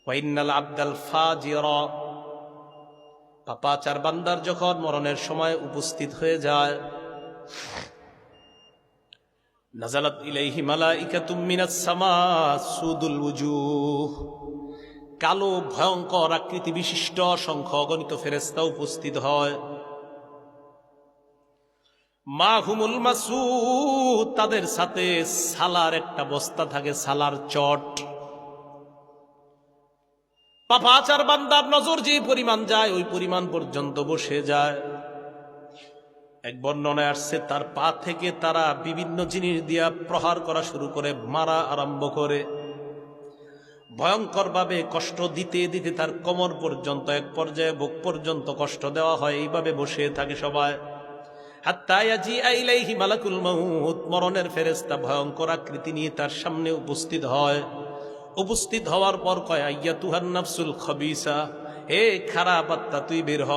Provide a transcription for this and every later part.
ওয়া ইন্নাল আবদাল ফাজিরা, পাপাচার বান্দার যখন মরণের সময় উপস্থিত হয়ে যায়, নাজালাত ইলাইহি মালাইকাতুম মিনাস সামা সুদুল ওয়ুজুহ, কালো ভয়ঙ্কর আকৃতি বিশিষ্ট অসংখ্য অগণিত ফেরেশতা উপস্থিত হয়। মা হুমুল মাসুদ, তাদের সাথে সালার একটা বস্তা থাকে, সালার চট। পাপাচার বান্দার নজর যে পরিমাণ যায় ওই পরিমাণ পর্যন্ত বসে যায়। এক বর্ণনায় আসছে তার পা থেকে তারা বিভিন্ন জিনিস দিয়া প্রহার করা শুরু করে, মারা আরম্ভ করে। ভয়ঙ্কর ভাবে কষ্ট দিতে দিতে তার কোমর পর্যন্ত, এক পর্যায়ে বুক পর্যন্ত কষ্ট দেওয়া হয়। এইভাবে বসে থাকে সবাই। হাত্তা ইয়াজিআ ইলাইহি মালাকুল মাউত, মরণের ফেরেশতা ভয়ঙ্কর আকৃতি নিয়ে তার সামনে উপস্থিত হয়। উপস্থিত হওয়ার পর কয়, আইয়াতুহান নাফসুল খবিসা, হে খারাপ আত্মা তুই বের হ।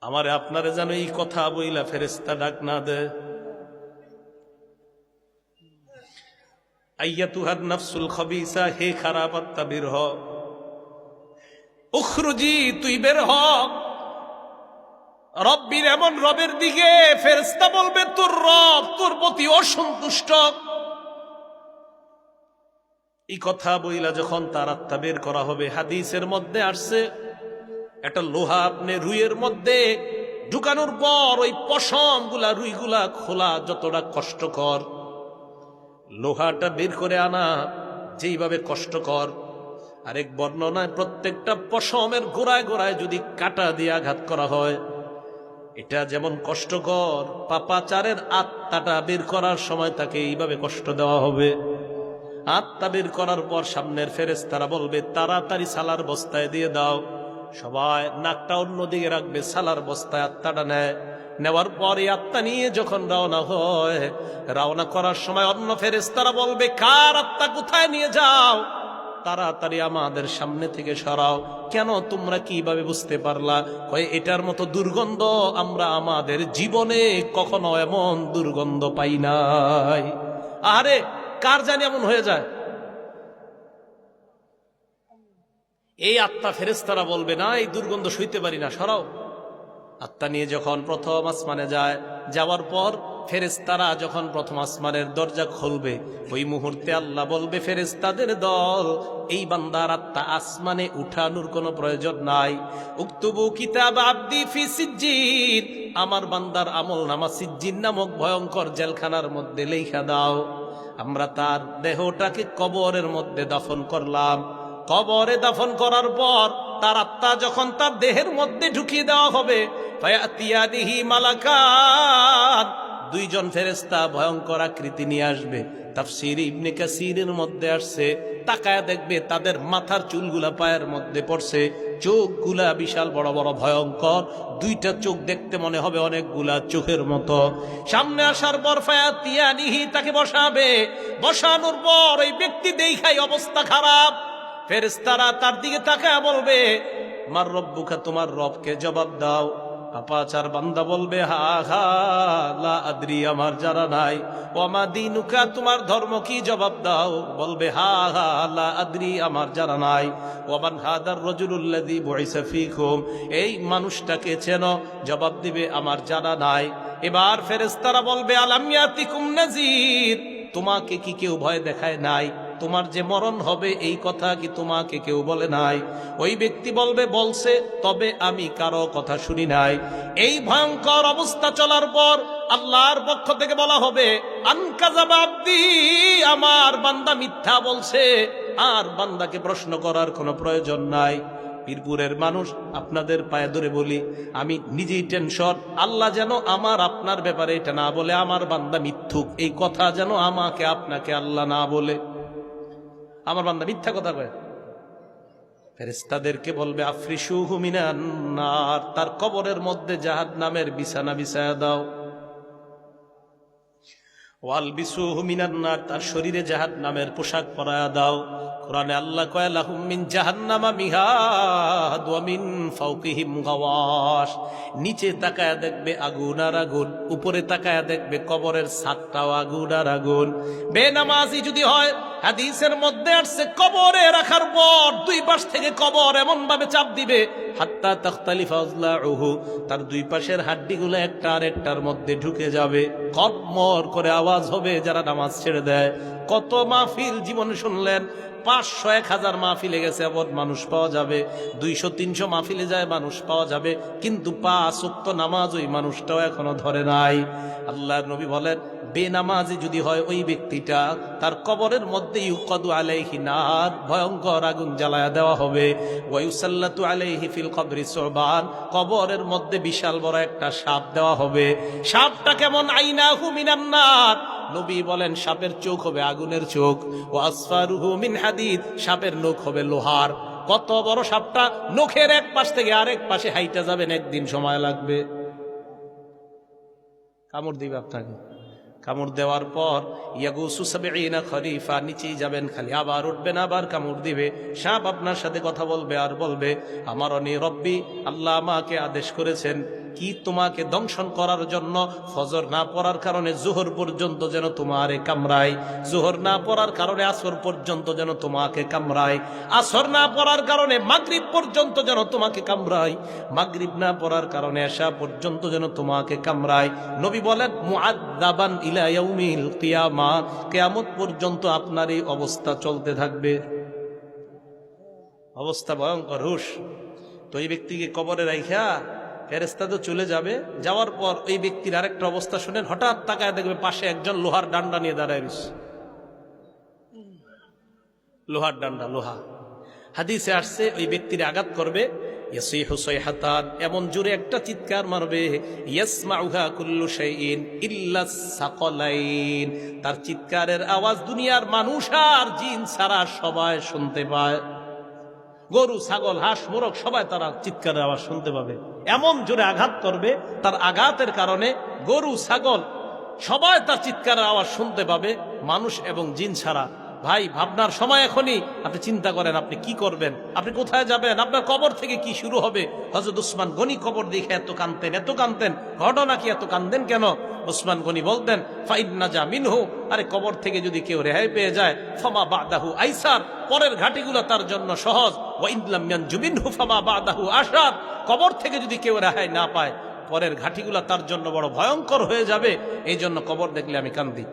আমারে আপনারে যেন এই কথা বইলা ফেরেশতা ডাক না দে। আইয়াতুহান নাফসুল খবিসা, হে খারাপ আত্মা বের হ। উখরুজি, তুই বের হ। রব্বির, এমন রবের দিকে ফেরেশতা বলবে তোর রব তোর প্রতি অসন্তুষ্ট। এই কথা বইলা যখন তার আত্মা বের করা হবে, হাদিসের মধ্যে আসছে একটা লোহা আপনি রুইয়ের মধ্যে ঢুকানোর পর ওই পশম গুলা, রুইগুলা খোলা যতটা কষ্টকর, লোহাটা বের করে আনা যেইভাবে কষ্টকর। আরেক বর্ণনায় প্রত্যেকটা পশমের গোড়ায় গোড়ায় যদি কাঁটা দিয়ে আঘাত করা হয়, এটা যেমন কষ্টকর, পাপাচারের আত্মাটা বের করার সময় তাকে এইভাবে কষ্ট দেওয়া হবে। আত্মা বের করার পর সামনের ফেরেশতারা বলবে তাড়াতাড়ি সালার বস্তায় দিয়ে দাও। সবাই নাকটা অন্যদিকে রাখবে, সালার বস্তায় আত্মাটা নেয়। নেওয়ার পর এই আত্মা নিয়ে যখন রওনা হয়, রওনা করার সময় অন্য ফেরেশতারা বলবে কার আত্মা কোথায় নিয়ে যাও, তাড়াতাড়ি আমাদের সামনে থেকে সরাও। কেন, তোমরা কিভাবে বুঝতে পারলা? কয় এটার মতো দুর্গন্ধ আমরা আমাদের জীবনে কখনো এমন দুর্গন্ধ পাই নাই। আরে কার জানি এমন হয়ে যায়। এই আত্মা ফেরেশতারা বলবে না, এই দুর্গন্ধ সইতে পারি না, সরাও। আত্মা নিয়ে যখন প্রথম আসমানে যায়, যাওয়ার পর ফেরেশতারা যখন প্রথম আসমানের দরজা খুলবে, ওই মুহূর্তে আল্লাহ বলবে ফেরেশতাদের দল, এই বান্দার আত্মা আসমানে উঠানোর কোনো প্রয়োজন নাই। উক্তুবু কিতাব আব্দি ফি সিজ্জিন, আমার বান্দার আমল নামা সিজ্জিন নামক ভয়ঙ্কর জেলখানার মধ্যে লেখা দাও। আমরা তার দেহটাকে কবরের মধ্যে দাফন করলাম। কবরে দাফন করার পর তার আত্মা যখন তার দেহের মধ্যে ঢুকিয়ে দেওয়া হবে, ফায়াতিয়ানিহি মালাকান, দুইজন ফেরেশতা ভয়ঙ্কর আকৃতি নিয়ে আসবে। তাফসীর ইবনে কাসীরের মধ্যে আসছে, তাকায় দেখবে তাদের মাথার চুলগুলা পায়ের মধ্যে পড়ছে, চোখগুলা বিশাল বড় বড় ভয়ঙ্কর, দুইটা চোখ দেখতে মনে হবে অনেকগুলা চোখের মতো। সামনে আসার পর ফায়াতিয়ানিহি, তাকে বসাবে। বসানোর পর ওই ব্যক্তি দেখাই অবস্থা খারাপ। ফেরেশতারা তার দিকে তাকায় বলবে মার রব্বুকা, তোমার রবকে জবাব দাও। পাপাচার বান্দা বলবে হা হা লা আদরি, আমার জানা নাই। ওমা দীনুকা, তোমার ধর্ম কি, জবাব দাও। বলবে হা হা লা আদরি, আমার জানা নাই। ওমান হাদার রাজুলুল্লাযী বুইসা ফীকুম, এই মানুষটাকে চেনো? জবাব দিবে আমার জানা নাই। এবার ফেরেশতারা বলবে আলাম ইয়াতিকুম নাযীর, তোমাকে কি কেউ ভয় দেখায় নাই? তোমার যে মরণ হবে এই কথা কি তোমাকে কেউ বলে নাই? ওই ব্যক্তি বলবে বলছে, তবে আমি কারো কথা শুনি নাই। এই ভয়ঙ্কর অবস্থা চলার পর আল্লাহর পক্ষ থেকে বলা হবে আনকাযাবা আবদি, আমার বান্দা মিথ্যা বলছে। আর বান্দাকে প্রশ্ন করার কোনো প্রয়োজন নাই। পীরপুরের মানুষ, আপনাদের পায়ে ধরে বলি, আমি নিজেই টেনশন, আল্লাহ যেন আমার আপনার ব্যাপারে এটা না বলে আমার বান্দা মিথ্যুক, এই কথা যেন আমাকে আপনাকে আল্লাহ না বলে, আমার বান্দা মিথ্যা কথা কয়। ফেরেশতাদেরকে বলবে আফরিশুহু মিনান নার, তার কবরের মধ্যে জাহান্নামের বিছানা বিছায়া দাও। ওয়ালবিসুহু মিনান নার, তার শরীরে জাহান্নামের পোশাক পরায়া দাও। কোরআনে আল্লাহ কয় লাহুম মিন জাহান্নামা মিহাদ ওয়া মিন ফাওকিহিম গাওয়াশ। নিচে তাকায়া দেখবে আগুন আর আগুন, উপরে তাকায়া দেখবে কবরের ছাদটাও আগুন আর আগুন। বেনামাজি যদি হয়, হাদিসের মধ্যে আসছে কবরে রাখার পর দুই পাশ থেকে কবর এমন ভাবে চাপ দিবে হাত্তা তাখতালিফা আযলাউহু, তার দুই পাশের হাড্ডিগুলো একটা আরেকটার মধ্যে ঢুকে যাবে। কর্মর করে আওয়াজ হবে যারা নামাজ ছেড়ে দেয়। কত মাহফিল জীবনে শুনলেন, 500-1000 মাহফিলে গেছে এমন মানুষ পাওয়া যাবে, 200-300 মাহফিলে যায় মানুষ পাওয়া যাবে, কিন্তু 5 ওয়াক্ত নামাজ ওই মানুষটাও এখনো ধরে নাই। আল্লাহর নবী বলেন বেনামাজি যদি হয় ওই ব্যক্তিটা, তার কবরের মধ্যে ইউকাদু আলাইহি নার, ভয়ঙ্কর আগুন জ্বালায়া দেওয়া হবে। ওয়া ইউসাল্লাতু আলাইহি ফিল কবরি সুবান, কবরের মধ্যে বিশাল বড় একটা সাপ দেওয়া হবে। সাপটা কেমন? আইনাহু মিনান নার, নবী বলেন সাপের চোখ হবে আগুনের চোখ। ও আসফারুহু মিন হাদিদ, সাপের নখ হবে লোহার। কত বড় সাপটা! নখের এক পাশ থেকে আরেক পাশে হাইটা যাবেন, একদিন সময় লাগবে। কামড় দিবে আপনাকে, কামড় দেওয়ার পর ইয়াগুসু সাবঈনা খরিফা, নিচেই যাবেন খালি, আবার উঠবেন, আবার কামড় দিবে। সাপ আপনার সাথে কথা বলবে আর বলবে আমারনি রব্বি, আল্লাহ আমাকে আদেশ করেছেন কি তোমাকে দংশন করার জন্য। ফজর না পড়ার কারণে জোহর পর্যন্ত যেন তোমারে কামড়ায়, জোহর না পড়ার কারণে আসর পর্যন্ত যেন তোমাকে কামড়ায়, আসর না পড়ার কারণে মাগরিব পর্যন্ত যেন তোমাকে কামড়ায়, মাগরিব না পড়ার কারণে এশা পর্যন্ত যেন তোমাকে কামড়ায়। নবী বলেন মুআদ্দাবান ইলা ইয়াউমিল কিয়ামা, কিয়ামত পর্যন্ত আপনার এই অবস্থা চলতে থাকবে। অবস্থা ভয়ঙ্কর। হুশ তো এই ব্যক্তিকে কবরে রাইখা ফেরেশতা তো চলে যাবে, যাওয়ার পর ওই ব্যক্তির আরেকটা অবস্থা শুনেন, হঠাৎ তাকায় দেখবে পাশে একজন লোহার ডান্ডা নিয়ে দাঁড়ায় রয়েছে। লোহার ডান্ডা, লোহা। হাদিসে আসছে ওই ব্যক্তির আঘাত করবে, ইয়াসিহু সাইহাতান, এমন জোরে একটা চিৎকার মারবে, ইয়াসমাউহা কুল্লু শাইইন ইল্লা সাকালাইন, তার চিৎকারের আওয়াজ দুনিয়ার মানুষ আর জিন ছাড়া সবাই শুনতে পায়। গরু, ছাগল, হাঁস, মোরগ সবাই তারা চিৎকারের আওয়াজ শুনতে পাবে। এমন জোরে আঘাত করবে, তার আঘাতের কারণে গরু, ছাগল সবাই তার চিৎকারের আওয়াজ শুনতে পাবে, মানুষ এবং জিন ছাড়া। ভাই, ভাবনার সময় এখনই। আপনি চিন্তা করেন আপনি কি করবেন, আপনি কোথায় যাবেন, আপনার কবর থেকে কি শুরু হবে। হযরত উসমান গনি কবর দেখে এত কাঁদতেন, এত কাঁদতেন। ঘটনা কি, এত কাঁদেন কেন? উসমান গনি বলতেন ফাইন্নাজা মিনহু, আরে কবর থেকে যদি কেউ রেহাই পেয়ে যায়, ফামা বাদাহু আইসার, পরের ঘাটিগুলো তার জন্য সহজ। ওয়া ইনলাম ইয়ানজু মিনহু ফামা বাদাহু আশার, কবর থেকে যদি কেউ রেহাই না পায়, পরের ঘাটিগুলো তার জন্য বড় ভয়ঙ্কর হয়ে যাবে। এই জন্য কবর দেখলে আমি কান্দি।